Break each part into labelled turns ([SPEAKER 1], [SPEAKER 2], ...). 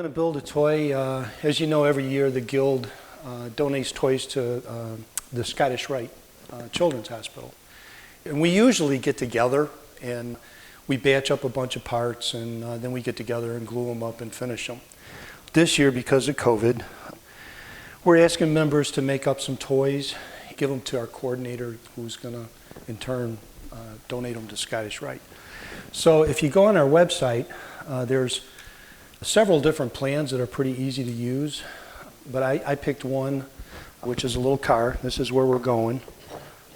[SPEAKER 1] to build a toy. As you know, every year the Guild donates toys to the Scottish Rite Children's Hospital. And we usually get together and we batch up a bunch of parts and then we get together and glue them up and finish them. This year, because of COVID, we're asking members to make up some toys, give them to our coordinator who's going to, in turn, donate them to Scottish Rite. So if you go on our website, there's several different plans that are pretty easy to use, but I picked one, which is a little car. This is where we're going,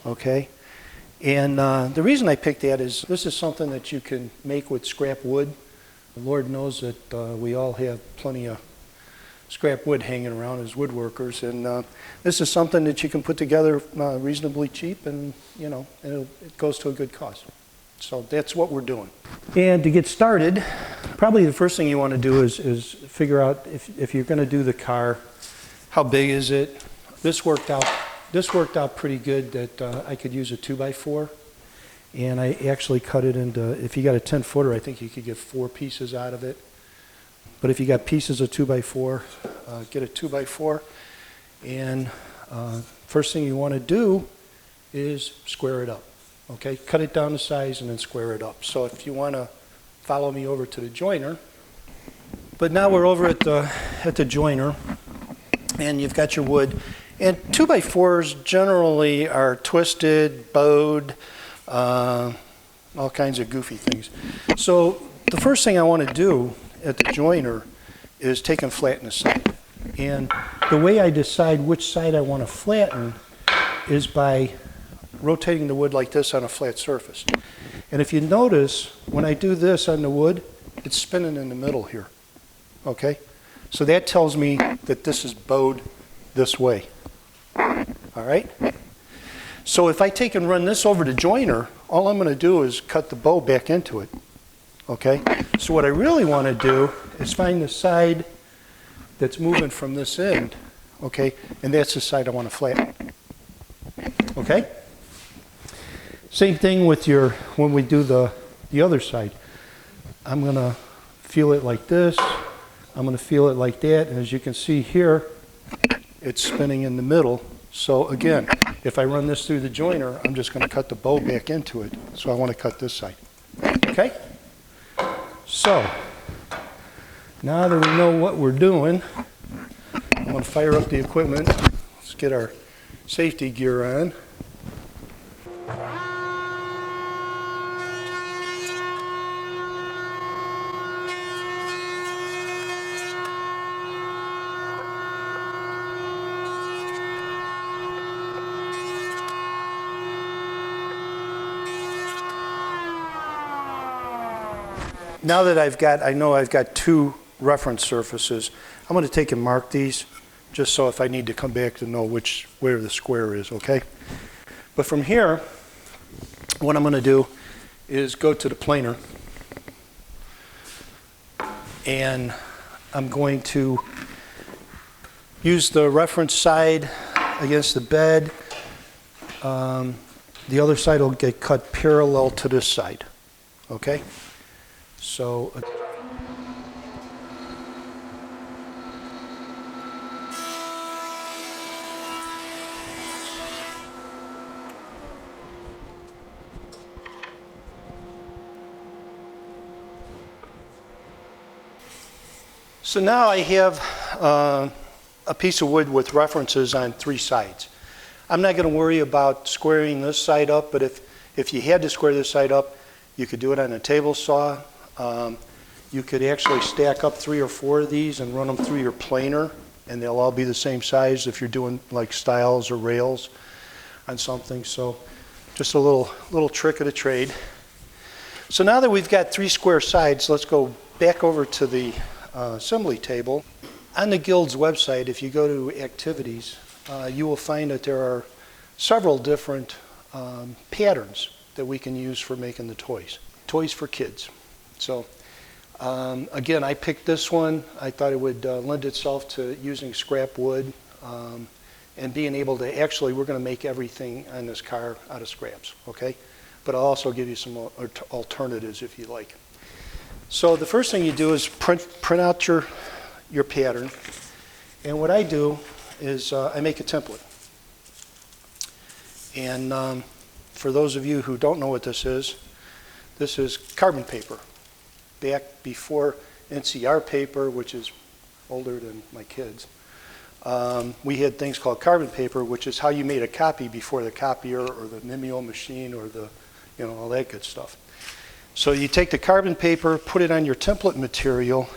[SPEAKER 1] okay? And the reason I picked that is this is something that you can make with scrap wood. The Lord knows that we all have plenty of scrap wood hanging around as woodworkers, and this is something that you can put together reasonably cheap, and you know, it goes to a good cause. So that's what we're doing. And to get started, probably the first thing you want to do is figure out if you're going to do the car, how big is it? This worked out pretty good that I could use a 2x4, and I actually cut it into, if you got a 10-footer, I think you could get 4 pieces out of it. But if you got pieces of 2x4, get a 2x4, and first thing you want to do is square it up. Okay, cut it down to size and then square it up. So if you want to follow me over to the joiner. But now we're over at the joiner, and you've got your wood. And 2x4s generally are twisted, bowed, all kinds of goofy things. So the first thing I want to do at the joiner is take and flatten the side. And the way I decide which side I want to flatten is by rotating the wood like this on a flat surface. And if you notice, when I do this on the wood, it's spinning in the middle here, okay? So that tells me that this is bowed this way, all right? So if I take and run this over the joiner, all I'm gonna do is cut the bow back into it, okay? So what I really wanna do is find the side that's moving from this end, okay? And that's the side I wanna flatten, okay? Same thing with when we do the other side. I'm gonna feel it like this. I'm gonna feel it like that. And as you can see here, it's spinning in the middle. So again, if I run this through the joiner, I'm just gonna cut the bow back into it. So I wanna cut this side, okay? So, now that we know what we're doing, I'm gonna fire up the equipment. Let's get our safety gear on. Now that I know I've got 2 reference surfaces, I'm going to take and mark these just so if I need to come back to know where the square is, okay? But from here, what I'm going to do is go to the planer, and I'm going to use the reference side against the bed. The other side will get cut parallel to this side, okay? So, so now I have a piece of wood with references on 3 sides. I'm not going to worry about squaring this side up, but if you had to square this side up, you could do it on a table saw. You could actually stack up 3 or 4 of these and run them through your planer, and they'll all be the same size if you're doing like stiles or rails on something. So just a little trick of the trade. So now that we've got 3 square sides, let's go back over to the assembly table. On the Guild's website, if you go to activities, you will find that there are several different patterns that we can use for making the toys for kids. So again, I picked this one. I thought it would lend itself to using scrap wood and being able to actually, we're going to make everything on this car out of scraps, okay? But I'll also give you some alternatives if you like. So the first thing you do is print out your your pattern. And what I do is I make a template. And for those of you who don't know what this is carbon paper. Back before NCR paper, which is older than my kids, we had things called carbon paper, which is how you made a copy before the copier or the Mimeo machine or the, all that good stuff. So you take the carbon paper, put it on your template material,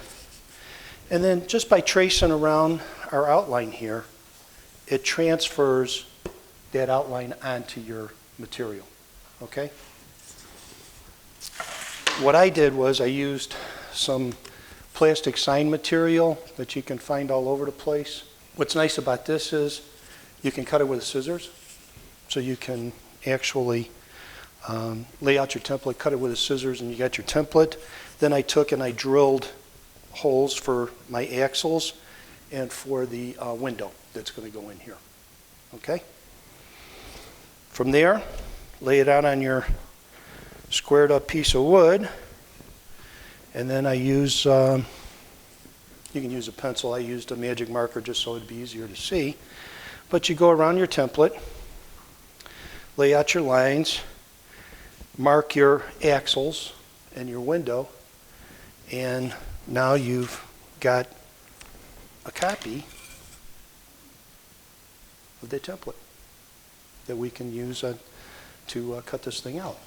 [SPEAKER 1] and then just by tracing around our outline here, it transfers that outline onto your material, okay? What I did was I used some plastic sign material that you can find all over the place. What's nice about this is you can cut it with scissors, so you can actually lay out your template, cut it with the scissors, and you got your template. Then I took and I drilled holes for my axles and for the window that's going to go in here. Okay? From there, lay it out on your squared up piece of wood, and then I use, you can use a pencil. I used a magic marker just so it'd be easier to see. But you go around your template, lay out your lines, mark your axles and your window, and now you've got a copy of the template that we can use to cut this thing out.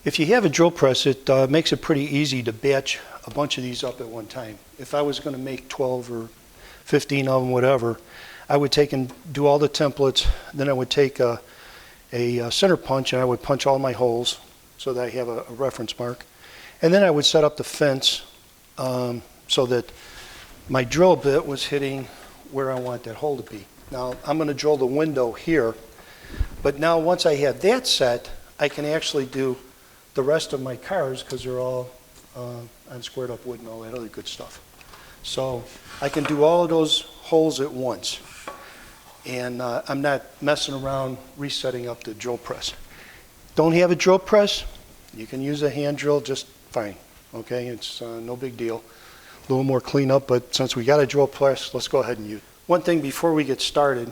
[SPEAKER 1] If you have a drill press, it makes it pretty easy to batch a bunch of these up at one time. If I was going to make 12 or 15 of them, whatever, I would take and do all the templates, then I would take a center punch and I would punch all my holes so that I have a reference mark. And then I would set up the fence so that my drill bit was hitting where I want that hole to be. Now I'm going to drill the window here, but now once I have that set, I can actually do the rest of my cars because they're all on squared up wood and all that other good stuff. So I can do all of those holes at once, and I'm not messing around resetting up the drill press. Don't have a drill press? You can use a hand drill just fine. Okay, it's no big deal. A little more cleanup, but since we got a drill press, let's go ahead and use it. One thing before we get started,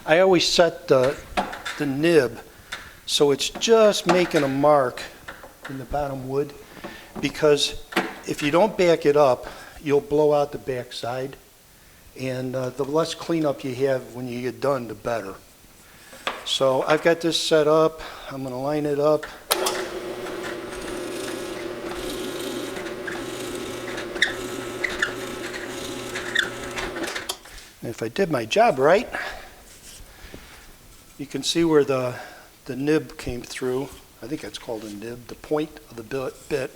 [SPEAKER 1] I always set the nib so it's just making a mark in the bottom wood, because if you don't back it up, you'll blow out the back side, and the less cleanup you have when you get done, the better. So I've got this set up. I'm going to line it up. And if I did my job right, you can see where the nib came through. I think that's called a nib, the point of the bit.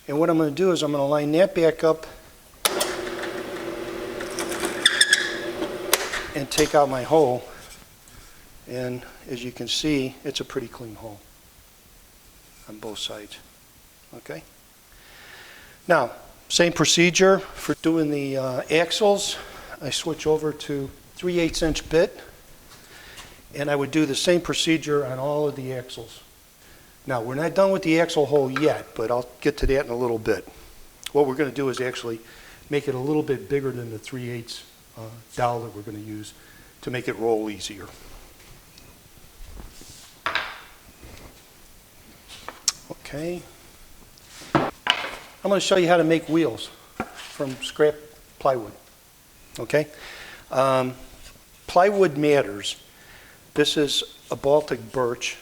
[SPEAKER 1] And what I'm going to do is I'm going to line that back up and take out my hole. And as you can see, it's a pretty clean hole on both sides. Okay? Now, same procedure for doing the axles. I switch over to 3/8 inch bit, and I would do the same procedure on all of the axles. Now, we're not done with the axle hole yet, but I'll get to that in a little bit. What we're going to do is actually make it a little bit bigger than the 3/8 dowel that we're going to use to make it roll easier. Okay. I'm going to show you how to make wheels from scrap plywood. Okay? Plywood matters. This is a Baltic birch,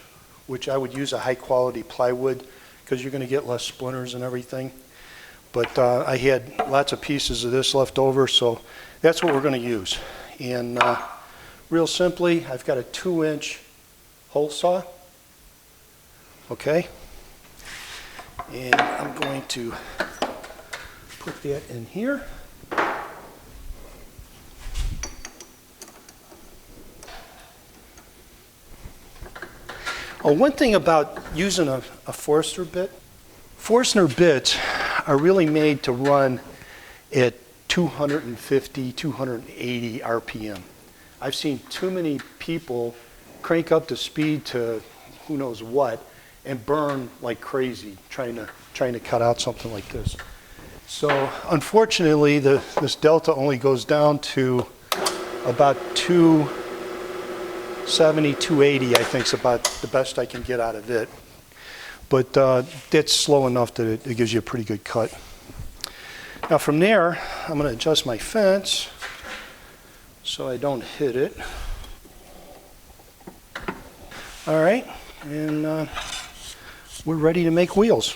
[SPEAKER 1] which I would use a high quality plywood because you're going to get less splinters and everything. But I had lots of pieces of this left over, so that's what we're going to use. And real simply, I've got a 2-inch hole saw. Okay? And I'm going to put that in here. Oh, one thing about using a Forstner bit, Forstner bits are really made to run at 250, 280 RPM. I've seen too many people crank up the speed to who knows what and burn like crazy trying to cut out something like this. So unfortunately, this delta only goes down to about 270, 280, I think is about the best I can get out of it. But that's slow enough that it gives you a pretty good cut. Now from there, I'm going to adjust my fence so I don't hit it. All right, and we're ready to make wheels.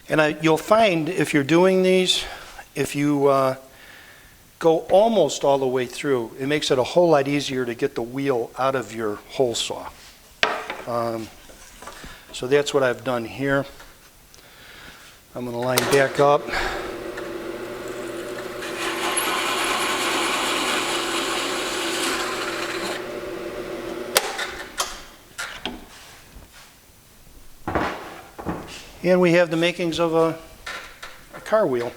[SPEAKER 1] And you'll find if you're doing these, if you go almost all the way through, it makes it a whole lot easier to get the wheel out of your hole saw. So that's what I've done here. I'm going to line back up. And we have the makings of a car wheel.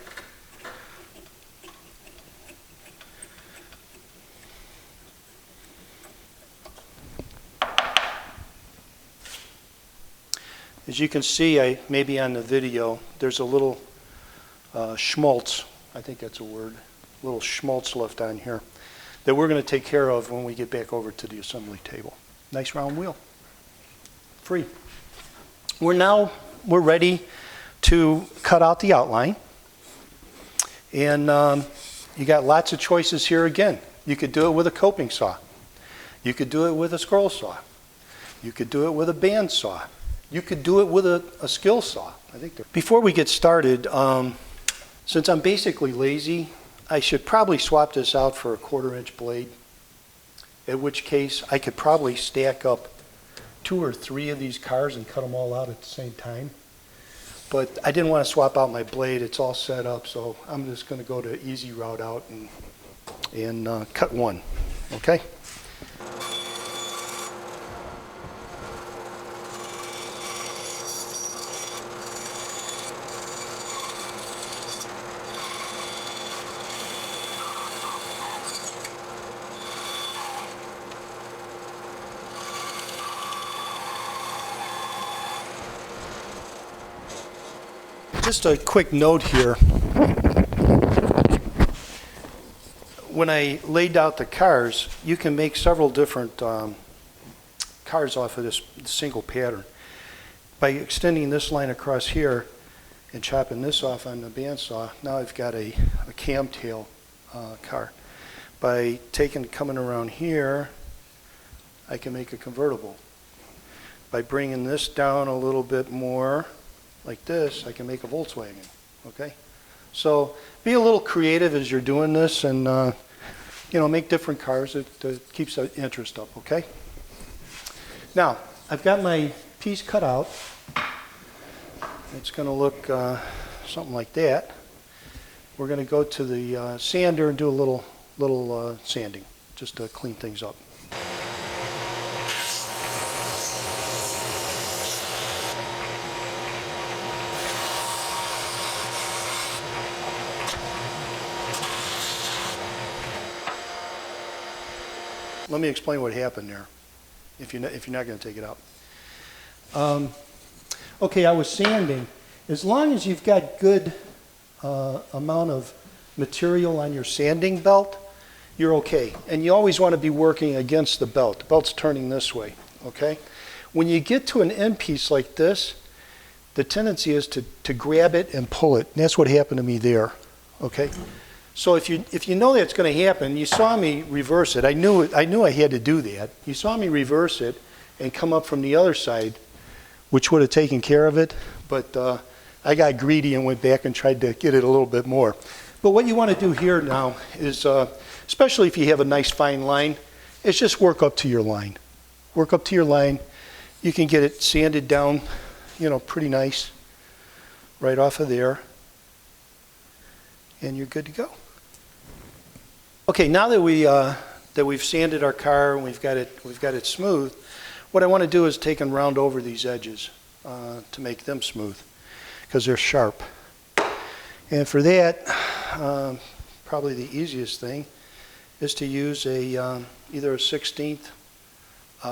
[SPEAKER 1] As you can see, maybe on the video, there's a little schmaltz, I think that's a word, a little schmaltz left on here that we're going to take care of when we get back over to the assembly table. Nice round wheel. Free. We're ready to cut out the outline. And you got lots of choices here again. You could do it with a coping saw. You could do it with a scroll saw. You could do it with a band saw. You could do it with a skill saw. Before we get started, since I'm basically lazy, I should probably swap this out for a 1/4-inch blade, in which case I could probably stack up 2 or 3 of these cars and cut them all out at the same time. But I didn't want to swap out my blade. It's all set up, so I'm just going to go the easy route out and cut one, okay? Just a quick note here. When I laid out the cars, you can make several different cars off of this single pattern. By extending this line across here and chopping this off on the bandsaw, now I've got a camtail car. By coming around here, I can make a convertible. By bringing this down a little bit more, like this, I can make a Volkswagen, okay? So be a little creative as you're doing this and, make different cars. It keeps the interest up, okay? Now, I've got my piece cut out. It's going to look something like that. We're going to go to the sander and do a little sanding just to clean things up. Let me explain what happened there, if you're not going to take it out. Okay, I was sanding. As long as you've got good amount of material on your sanding belt, you're okay. And you always want to be working against the belt. The belt's turning this way, okay? When you get to an end piece like this, the tendency is to grab it and pull it. And that's what happened to me there, okay? So if you know that's going to happen, you saw me reverse it. I knew I had to do that. You saw me reverse it and come up from the other side, which would have taken care of it. But I got greedy and went back and tried to get it a little bit more. But what you want to do here now is, especially if you have a nice fine line, is just work up to your line. Work up to your line. You can get it sanded down, pretty nice, right off of there, and you're good to go. Okay, now that we've sanded our car and we've got it smooth, what I want to do is take and round over these edges to make them smooth because they're sharp. And for that, probably the easiest thing, is to use a either a 16th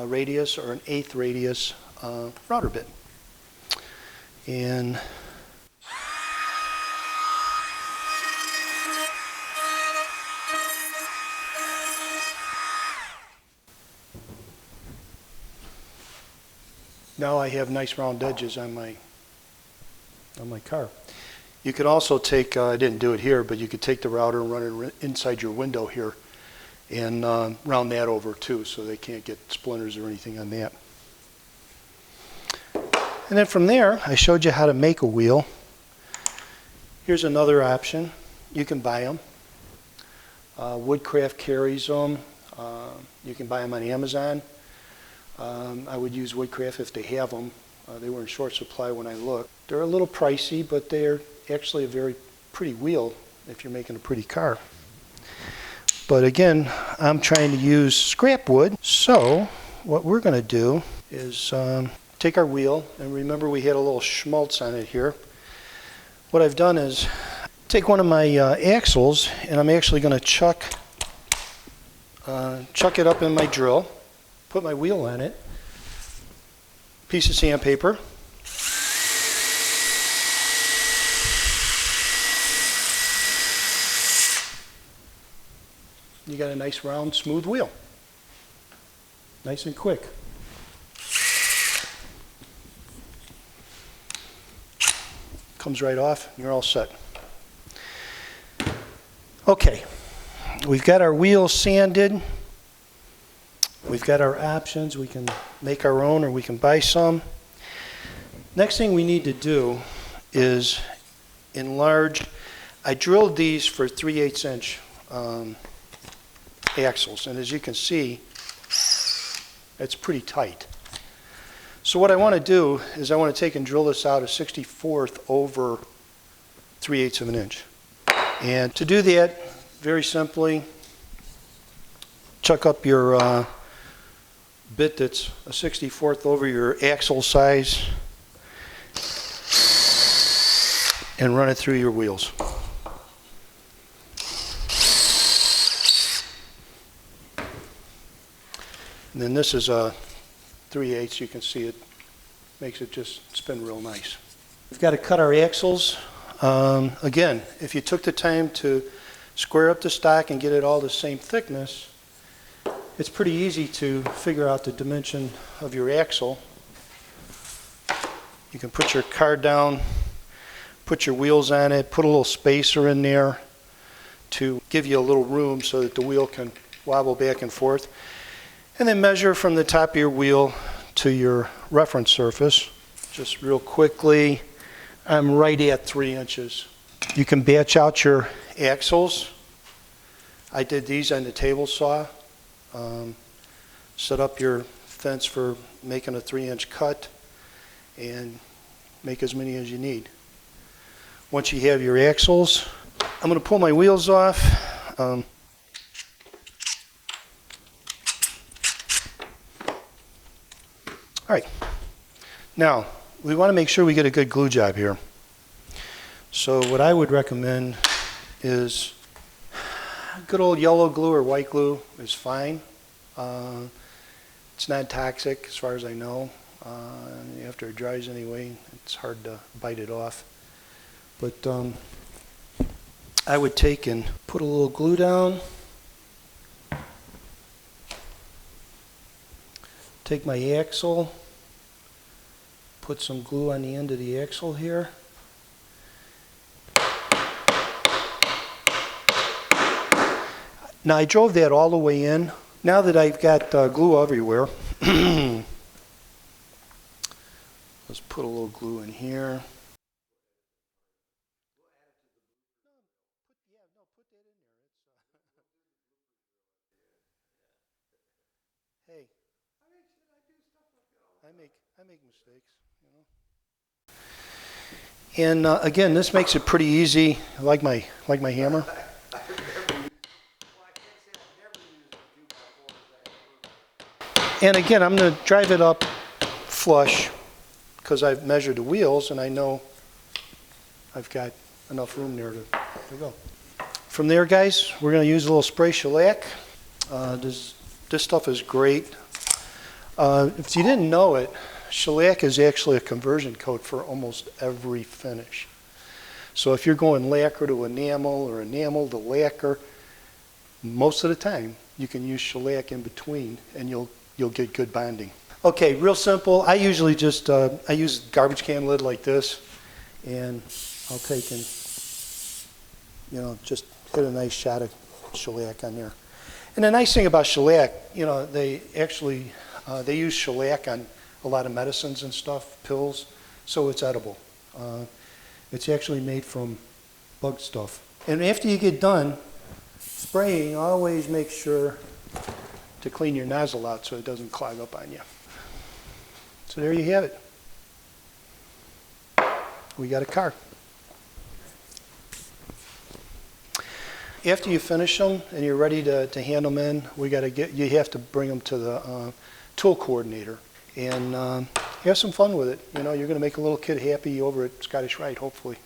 [SPEAKER 1] radius or an 1/8 radius router bit. And now I have nice round edges on my car. You could also take, I didn't do it here, but you could take the router and run it inside your window here and round that over too, so they can't get splinters or anything on that. And then from there, I showed you how to make a wheel. Here's another option. You can buy them. Woodcraft carries them. You can buy them on Amazon. I would use Woodcraft if they have them. They were in short supply when I looked. They're a little pricey, but they're actually a very pretty wheel if you're making a pretty car. But again, I'm trying to use scrap wood. So what we're going to do is take our wheel, and remember we had a little schmaltz on it here. What I've done is take one of my axles, and I'm actually going to chuck it up in my drill, put my wheel on it, piece of sandpaper, you got a nice round smooth wheel, nice and quick. Comes right off, and you're all set. Okay, we've got our wheels sanded. We've got our options. We can make our own or we can buy some. Next thing we need to do is enlarge. I drilled these for 3/8 inch axles, and as you can see, it's pretty tight. So what I want to do is I want to take and drill this out a 64th over 3/8 of an inch. And to do that, very simply, chuck up your bit that's a 64th over your axle size and run it through your wheels. And then this is a 3/8. You can see it makes it just spin real nice. We've got to cut our axles. Again, if you took the time to square up the stock and get it all the same thickness, it's pretty easy to figure out the dimension of your axle. You can put your card down, put your wheels on it, put a little spacer in there to give you a little room so that the wheel can wobble back and forth. And then measure from the top of your wheel to your reference surface. Just real quickly, I'm right at 3 inches. You can batch out your axles. I did these on the table saw. Set up your fence for making a 3-inch cut and make as many as you need. Once you have your axles, I'm going to pull my wheels off. All right, now we want to make sure we get a good glue job here. So what I would recommend is good old yellow glue or white glue is fine. It's not toxic as far as I know. After it dries anyway, it's hard to bite it off. But I would take and put a little glue down. Take my axle, put some glue on the end of the axle here. Now I drove that all the way in. Now that I've got glue everywhere, let's put a little glue in here. Hey, I make mistakes, you know. And again, this makes it pretty easy. I like my hammer. And again, I'm going to drive it up flush because I've measured the wheels and I know I've got enough room there to go. From there, guys, we're going to use a little spray shellac. This stuff is great. If you didn't know it, shellac is actually a conversion coat for almost every finish. So if you're going lacquer to enamel or enamel to lacquer, most of the time you can use shellac in between and you'll get good bonding. Okay, real simple. I usually just I use a garbage can lid like this, and I'll take and just hit a nice shot of shellac on there. And the nice thing about shellac, they actually they use shellac on a lot of medicines and stuff, pills, so it's edible. It's actually made from bug stuff. And after you get done spraying, always make sure to clean your nozzle out so it doesn't clog up on you. So there you have it. We got a car. After you finish them and you're ready to hand them in, you have to bring them to the tool coordinator and have some fun with it. You're going to make a little kid happy over at Scottish Rite, hopefully.